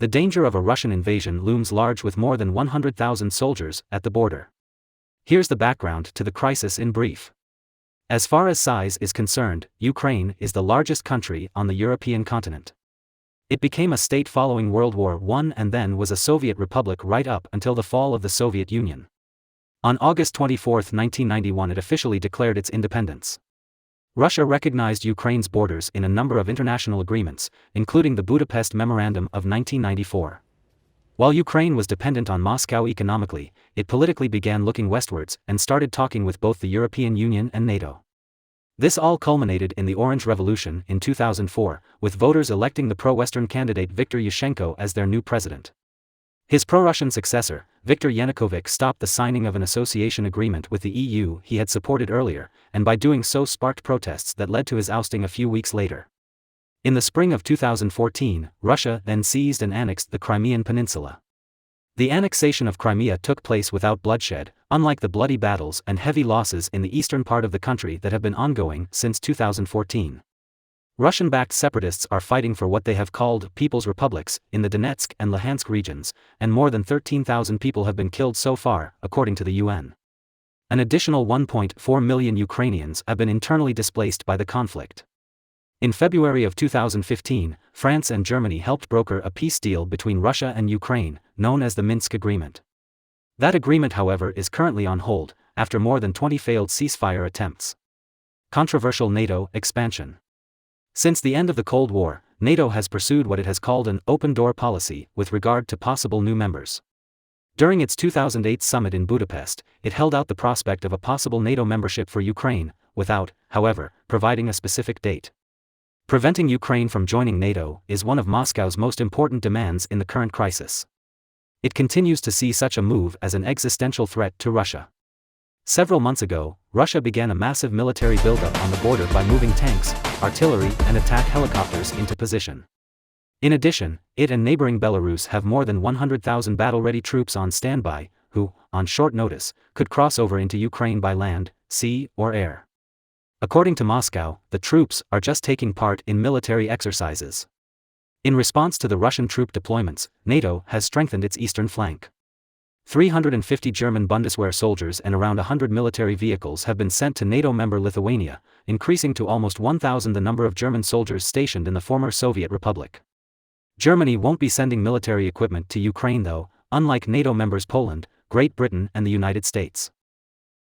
The danger of a Russian invasion looms large with more than 100,000 soldiers at the border. Here's the background to the crisis in brief. As far as size is concerned, Ukraine is the largest country on the European continent. It became a state following World War I and then was a Soviet republic right up until the fall of the Soviet Union. On August 24, 1991 it officially declared its independence. Russia recognized Ukraine's borders in a number of international agreements, including the Budapest Memorandum of 1994. While Ukraine was dependent on Moscow economically, it politically began looking westwards and started talking with both the European Union and NATO. This all culminated in the Orange Revolution in 2004, with voters electing the pro-Western candidate Viktor Yushchenko as their new president. His pro-Russian successor, Viktor Yanukovych, stopped the signing of an association agreement with the EU he had supported earlier, and by doing so sparked protests that led to his ousting a few weeks later. In the spring of 2014, Russia then seized and annexed the Crimean Peninsula. The annexation of Crimea took place without bloodshed, unlike the bloody battles and heavy losses in the eastern part of the country that have been ongoing since 2014. Russian-backed separatists are fighting for what they have called People's Republics in the Donetsk and Luhansk regions, and more than 13,000 people have been killed so far, according to the UN. An additional 1.4 million Ukrainians have been internally displaced by the conflict. In February of 2015, France and Germany helped broker a peace deal between Russia and Ukraine, known as the Minsk Agreement. That agreement, however, is currently on hold, after more than 20 failed ceasefire attempts. Controversial NATO expansion. Since the end of the Cold War, NATO has pursued what it has called an open-door policy with regard to possible new members. During its 2008 summit in Budapest, it held out the prospect of a possible NATO membership for Ukraine, without, however, providing a specific date. Preventing Ukraine from joining NATO is one of Moscow's most important demands in the current crisis. It continues to see such a move as an existential threat to Russia. Several months ago, Russia began a massive military buildup on the border by moving tanks, artillery, and attack helicopters into position. In addition, it and neighboring Belarus have more than 100,000 battle-ready troops on standby, who, on short notice, could cross over into Ukraine by land, sea, or air. According to Moscow, the troops are just taking part in military exercises. In response to the Russian troop deployments, NATO has strengthened its eastern flank. 350 German Bundeswehr soldiers and around 100 military vehicles have been sent to NATO member Lithuania, increasing to almost 1,000 the number of German soldiers stationed in the former Soviet Republic. Germany won't be sending military equipment to Ukraine though, unlike NATO members Poland, Great Britain and the United States.